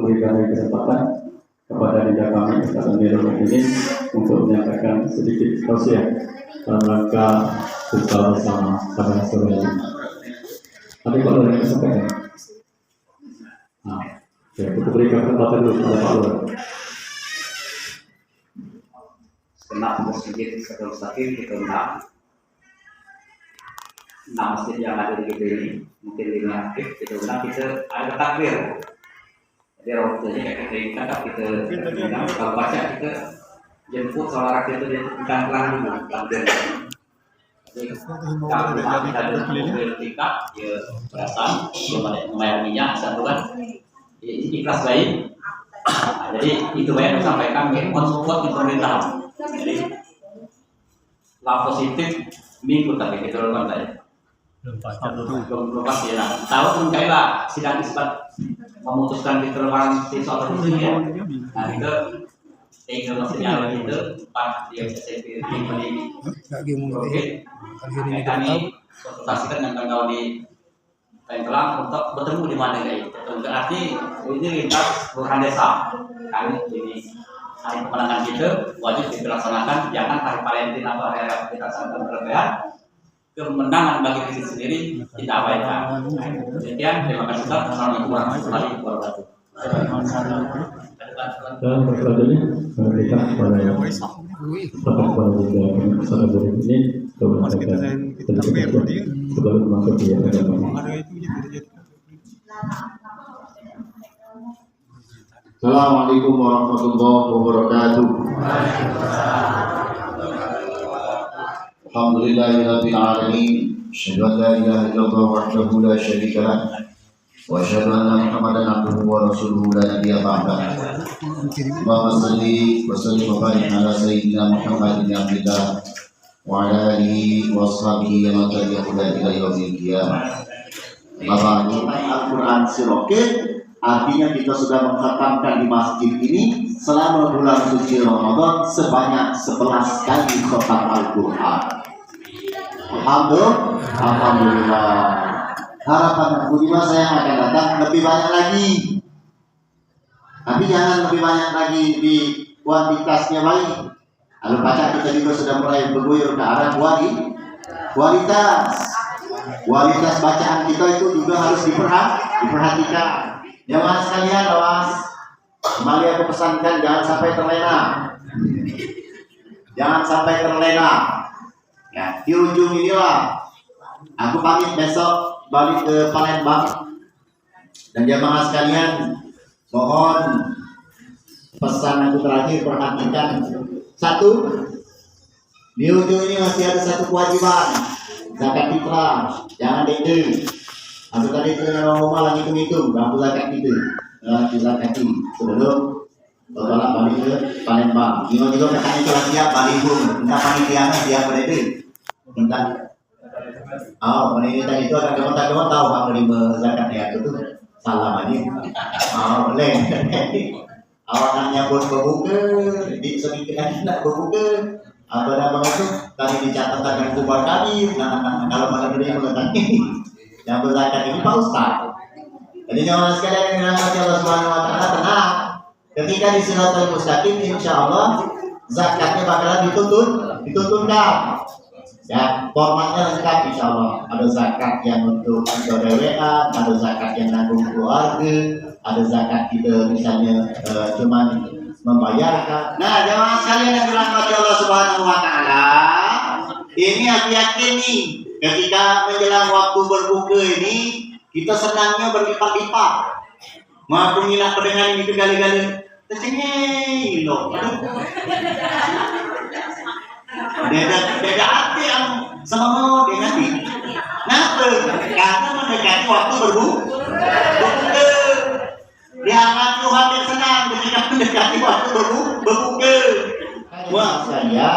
memberikan kesempatan kepada leader kami Ustaz Amirul Mukminin untuk menyampaikan sedikit tausiah dalam rangka buka bersama pada sore ini. Tapi Pak Lurah sampaikan. Nah, ya, kita berikan kesempatan dulu kepada Pak Lurah. Kena sedikit sebelum sakit kita undang. Nah, masjid yang ada di kita ini mungkin di aktif kita undang, kita ada takbir. Jadi waktunya kayak kita ingat kita undang, kalau baca kita jemput saudara kita di pelan dulu takbir. Jadi kalau kita ada mobil tingkat, ya datang, dia membayar minyak satu kan, ikhlas baik. Nah, jadi itu banyak disampaikan support di pemerintahan. Jadi lah positif minggu tadi kita lakukan tadi. Belum pasti lah. Tahu pun kayak lah sidang isbat memutuskan kita lakukan soal itu ya. Nah itu tinggal maksudnya itu 4 dia SMP ini. Oke. Kami konsultasikan dengan kawan di Tenggelam untuk bertemu di mana kayak itu. Berarti ini lintas kelurahan desa. Kami ini hari kemenangan kita wajib dilaksanakan, jangan hari Valentine atau hari dilaksanakan berlebihan. Kemenangan bagi diri sendiri kita abaikan. Demikian, terima kasih. Assalamualaikum warahmatullahi wabarakatuh. Dan selanjutnya kita kepada Ustaz Amirul Mukminin untuk menyampaikan sedikit sebelum masuk di agama. Assalamualaikum warahmatullahi wabarakatuh. Alhamdulillahirabbil alamin. Asyhadu an la ilaha illallah wahdahu la syarika lah. Wa asyhadu anna Muhammadan abduhu wa rasuluhu la nabiyya ba'dah. Allahumma shalli wa sallim wa barik ala sayyidina Muhammadin abdillah wa ala alihi wa ashabihi wa man tabi'ahum ila yaumil qiyamah. Al-Quran Siroket artinya kita sudah mengkhatamkan di masjid ini selama bulan suci Ramadan sebanyak 11 kali khatam Al-Quran. Alhamdulillah. Harapan Budiman saya akan datang lebih banyak lagi. Tapi jangan lebih banyak lagi di kuantitasnya baik. Lalu baca kita juga sudah mulai berguyur ke arah kualitas. Kualitas bacaan kita itu juga harus diperhatikan. Jamaah sekalian, awas. Kembali aku pesankan jangan sampai terlena. Jangan sampai terlena. Ya, di ujung inilah aku pamit besok balik ke Palembang. Dan jamaah sekalian, mohon pesan aku terakhir perhatikan. Satu, di ujung ini masih ada satu kewajiban. Zakat fitrah, jangan dede. Aku tadi itu orang rumah lagi hitung, berapa zakat itu? Zakat itu sebelum bertolak balik ke Palembang. Ini juga katanya telah siap balik pun. Minta panitianya siap berdede. Minta. Oh, panitia itu akan kementar tahu kamu menerima zakatnya itu tuh salam aja. Oh, boleh. Awakannya buat berbuka, di sedikit lagi nak berbuka. Apa nama itu? Tadi dicatat akan kubar kami. Nah, kalau malam ini mengetahui yang berzakat ini Pak Ustaz. Jadi jamaah sekalian yang dirahmati Allah Subhanahu Wa Taala, tenang. Ketika di Siratal Mustaqim, insya Allah zakatnya bakalan dituntunkan. Ya, formatnya lengkap insya Allah. Ada zakat yang untuk kedewean, ada zakat yang nanggung keluarga, ada zakat kita misalnya cuman membayarkan. Nah, jamaah sekalian yang dirahmati Allah Subhanahu Wa Taala, ini aku yakin nih, ketika menjelang waktu berbuka ini, kita senangnya berlipat-lipat. Mau minat pendengar ini kali-kali, tercengeng loh. Beda hati yang sama dengan ini. Kenapa? Karena mendekati waktu berbuka. Dianggap Tuhan yang senang ketika mendekati waktu berbuka. Wah, saya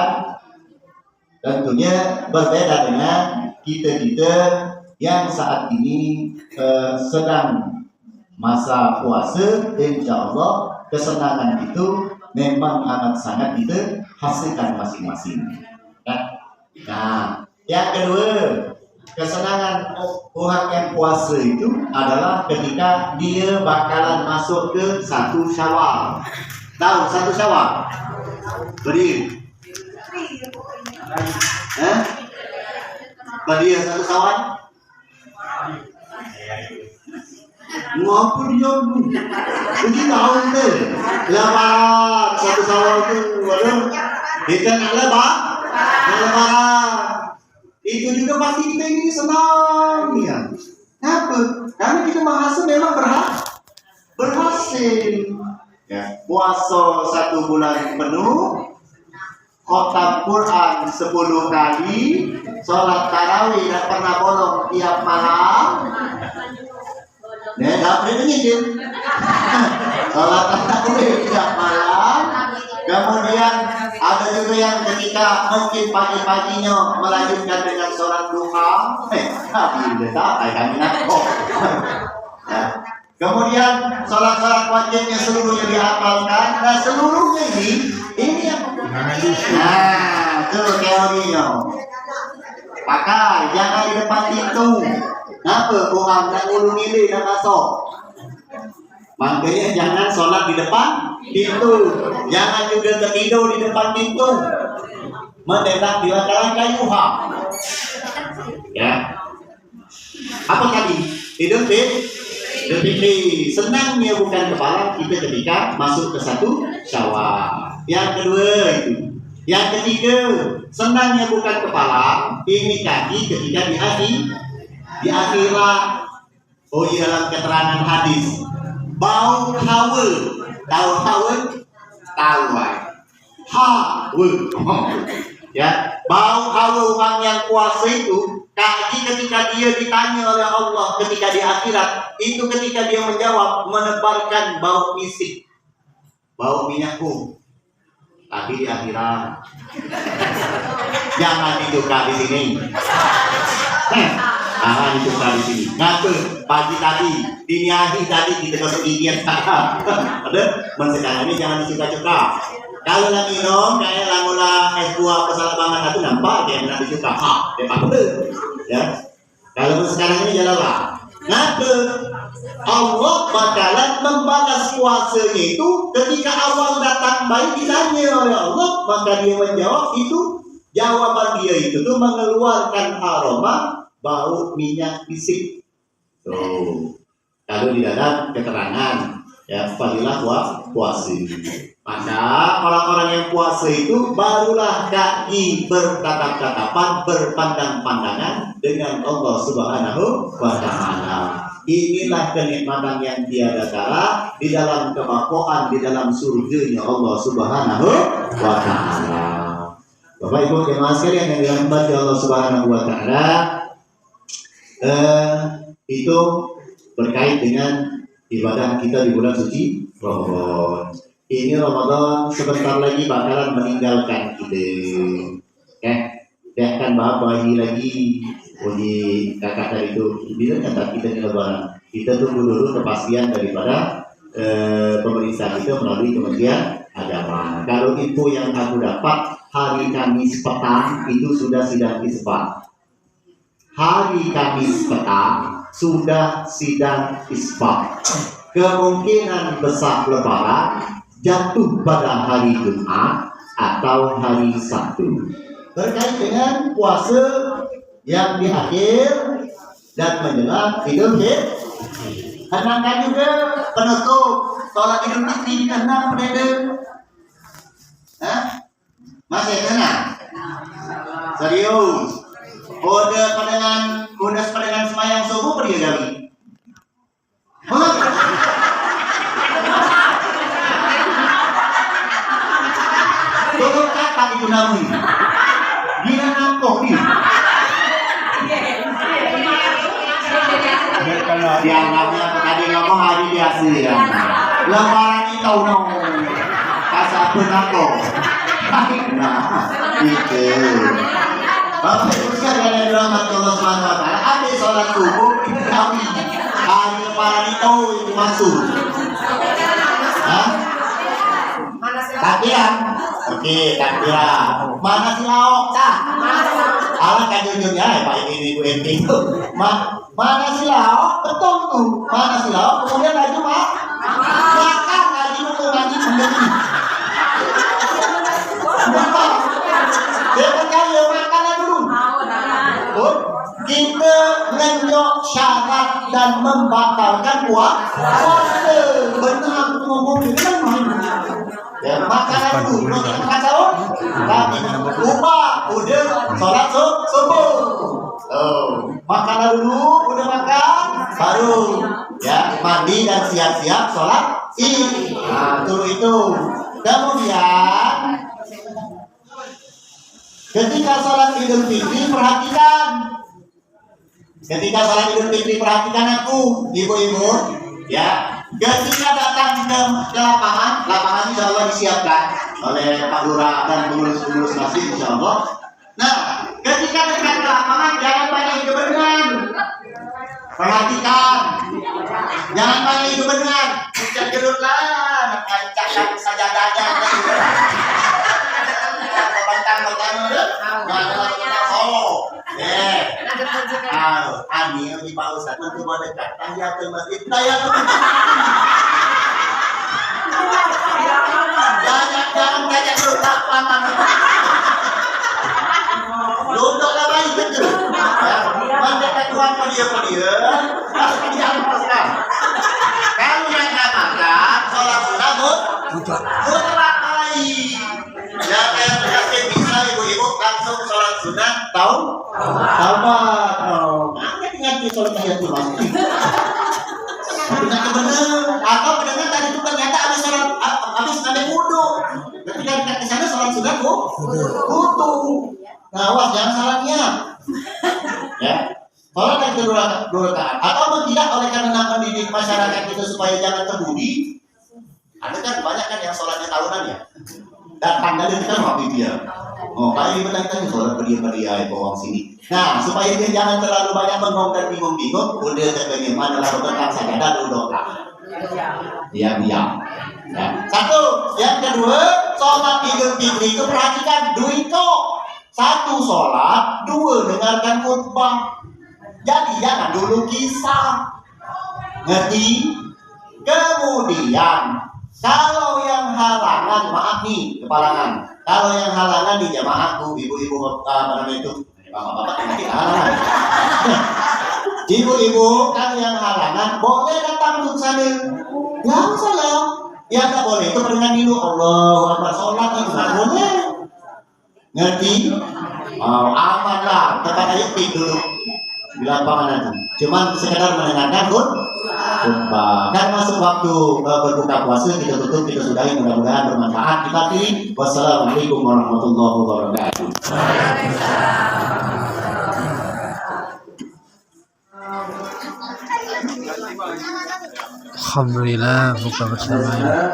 tentunya berbeda dengan kita yang saat ini sedang masa puasa. Insya Allah kesenangan itu memang amat sangat kita hasilkan masing-masing. Nah, yang kedua, kesenangan orang yang puasa itu adalah ketika dia bakalan masuk ke 1 Syawal. Tahu 1 Syawal? Berdiri. Berdiri 1 Syawal? Ngapa dia bu? Jadi tahu ke? Lebaran 1 Syawal tu, waduh. Kita nak lebaran. Itu juga pasti kita ini senang ya. Kenapa? Karena kita merasa memang berhasil. Ya, puasa 1 bulan penuh, khatam Quran 10 kali, sholat tarawih dan pernah bolong tiap malam. Ya, tak boleh menyingkir. Sholat tarawih tiap malam. Kemudian ada juga yang ketika mungkin pagi-paginya melanjutkan dengan sholat duha. Tapi tak, kami nak. Ya. Kemudian sholat-sholat wajibnya seluruhnya dihafalkan. Nah seluruhnya ini yang itu teorinya. Pakai, jangan di depan pintu. Kenapa? Orang nak ngulung ini dah masuk. Makanya jangan sholat di depan pintu. Jangan juga tertidur di depan pintu. Mendadak dilakukan kayu hak. Ya. Apa tadi? Idul Fitri. Senangnya bukan kepala kita ketika masuk ke 1 Syawal. Yang kedua itu. Yang ketiga, senangnya bukan kepala, ini kaki ketika di akhirat. Oh iya, dalam keterangan hadis, bau hawa, tahu hawa? Tahu hawa. Ya, bau hawa orang yang puasa itu kaki ketika dia ditanya oleh Allah ketika di akhirat, itu ketika dia menjawab menebarkan bau misik, bau minyak kum. Tapi di akhirat jangan ditukar di sini. Jangan ditukar di sini. Ngapa? Pagi tadi, dini hari tadi kita masuk gigian tak. Ada? Sekarang ini jangan disuka-suka. Kalau nak minum, kayak langula es buah pesawat banget itu nampak dia nak disuka. Dia pakai. Ya. Kalau sekarang ini jalanlah. Ngapa? Allah bakalan membalas puasanya itu ketika awal datang baik ditanya oleh Allah, maka dia menjawab itu jawaban dia itu tuh mengeluarkan aroma bau minyak fisik. Kalau di dalam keterangan ya fadilah puasa. Maka orang-orang yang puasa itu barulah kaki bertatap-tatapan, berpandang-pandangan dengan Allah Subhanahu wa Ta'ala. Inilah kenikmatan yang tiada tara di dalam kemakoan, di dalam surganya Allah Subhanahu wa Ta'ala. Bapak Ibu jemaah sekalian yang dirahmati Allah Subhanahu wa Ta'ala, itu terkait dengan ibadah kita di bulan suci Ramadan. Ini Ramadan sebentar lagi bakalan meninggalkan kita. Dia akan bahagia lagi. Di kakak tadi itu bila kata kita di Lebaran, kita tunggu dulu kepastian daripada pemerintah kita melalui Kementerian Agama. Kalau info yang aku dapat hari Kamis petang itu sudah sidang isbat. Hari Kamis petang sudah sidang isbat. Kemungkinan besar Lebaran jatuh pada hari Jumat atau hari Sabtu. Terkait dengan puasa yang di akhir dan menjelang Idul Fitri. Hendak juga penutup sholat Idul Fitri karena pendeta. Masih kena? Serius? Kode padangan semayang subuh pergi kali. Tolong kata itu namanya. Dia ngakoh ni. Dianggapnya tadi ngomong hari biasa ya. Lebaran ini tahu dong. Kasar pun aku. Nah, itu. Bapak Ibu sekalian yang dirahmati Allah Subhanahu wa Ta'ala, ada sholat subuh itu kami. Hari Lebaran itu masuk. Takbiran. Oke, takbiran. Mana si Laok? Alah kan jujurnya Pak ini ibu ente itu mana si lauk betul tuh mana si lauk kemudian laju makan lagi betul lagi sendiri betul dia percaya makan dulu kita ngenyok syarat dan membatalkan puasa benar ngomong ini kan main ya makanan dulu makan sahur tapi lupa udah sholat subuh makanan dulu udah makan baru ya mandi dan siap-siap sholat id. Nah itu kemudian ketika sholat Idul Fitri perhatikan aku ibu-ibu ya ketika datang ke lapangan insya Allah disiapkan oleh Pak Lurah dan pengurus-pengurus masjid insya Allah. Nah ketika dekat ke lapangan jangan banyak kebenaran, perhatikan jangan banyak kebenaran, ucap gerut lah kancak sajadahnya Ani di Pak Ustaz nanti mau dekat tahiyatul masjid jangan tanya dulu lapangan duduk lah baik betul mendekat ruang dia masuk dia masukkan kalau yang nggak makan sholat sunnah mutlak baik jangan bisa ibu-ibu langsung sholat sunnah tahu ngerti sholat tahiyatul masjid benar atau benar tadi itu ternyata habis ada wudu ketika kita ke sana sholat sunnah wudu nah awas jangan salah niat ya sholat yang kedua rakaat atau tidak oleh karena mendidik masyarakat itu supaya jangan terbudi ada kan banyak kan yang sholatnya tahunan ya dan tanggal itu kan waktu dia kayak ini benar kan sholat berdia bawang sini. Nah supaya dia jangan terlalu banyak bengong dan bingung udah bagaimana lah tentang sajadah dulu diam ya. Satu yang kedua sholat Idul Fitri itu perhatikan duito satu sholat dua dengarkan khutbah jadi jangan dulu kisah ngerti. Kemudian kalau yang halangan maaf nih kepalangan kalau yang halangan di jamaahku ibu-ibu apa namanya itu bapak-bapak nanti halangan ibu-ibu kan yang halangan boleh datang untuk sana ya salah ya tak boleh itu peringan dulu Allah Akbar sholat itu nggak boleh ngerti aman lah tetap aja dulu di lapangan itu cuman sekedar mendengarkan khutbah kan masuk waktu berbuka puasa kita tutup kita sudahi mudah-mudahan bermanfaat kita pilih wassalamualaikum warahmatullahi wabarakatuh. Alhamdulillah buka bersama ya.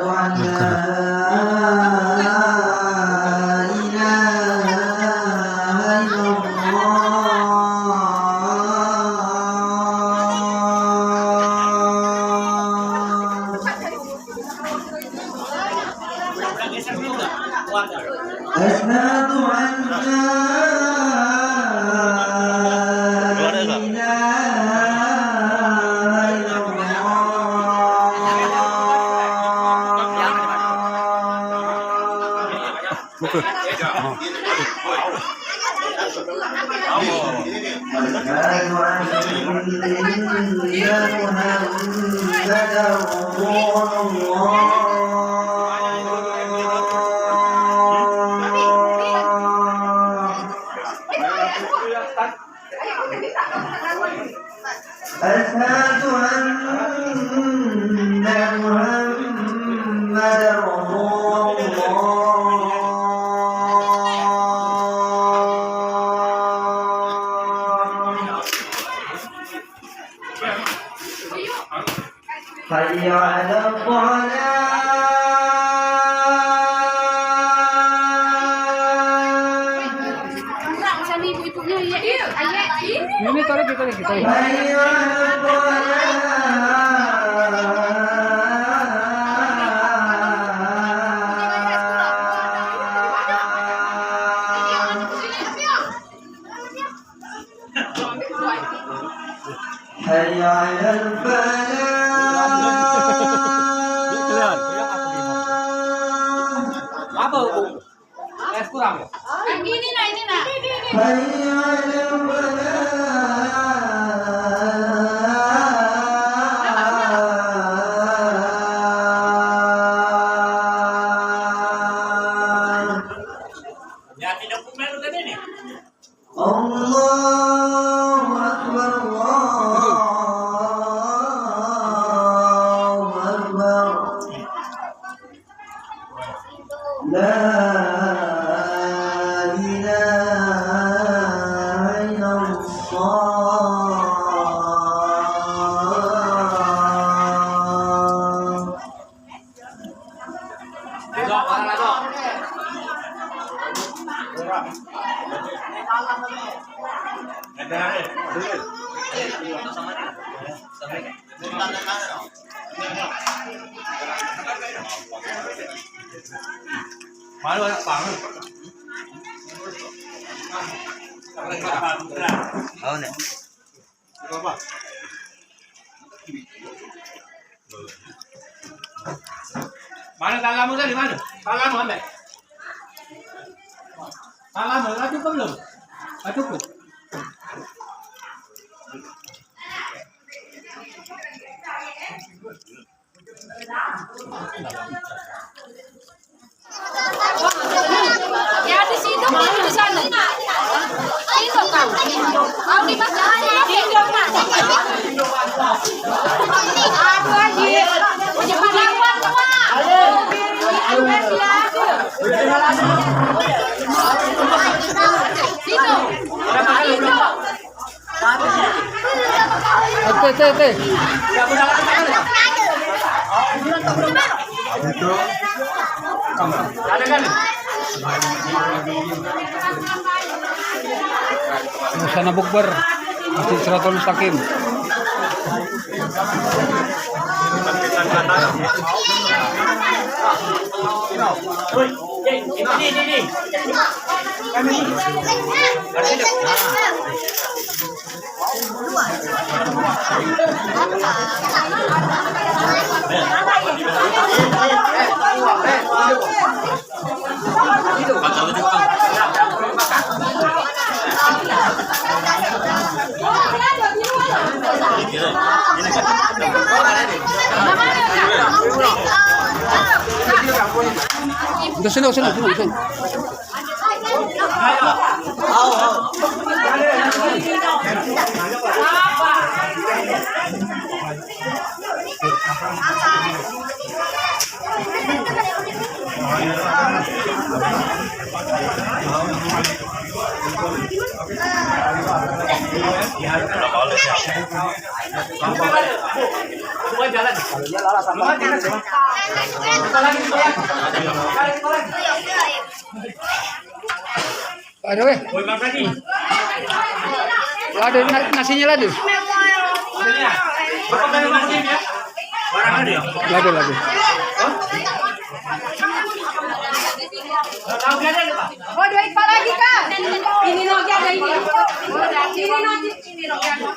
Apa Bu? Es kurang ya? Ini nah. Ya tidak dokumen udah ini. Allahu Akbar, Allahu Akbar. La ilaha illallah. Dok, mana dok? Malu anak bangun. Oh, nih. Apa? Mana talamu tadi mana? Talamu ambil. Talamu lah cukup belum? Cukup. Ya di situ di sana. Itu kan. Mau dimakan itu kan. Aduh aja. Jangan lawan semua. Oke. Ada kan? Sana bukber. Masjid Siratul Mustaqim. Ini. Udah sini. Semua jalan. Ada weh. Ada nasinya lagi. Bapak dari masjid ya? Barang ada ya? Lagi. Tahu gak ada Pak? Oh, dua ikut lagi kan? Ini lagi ada ini. Ini lagi ada.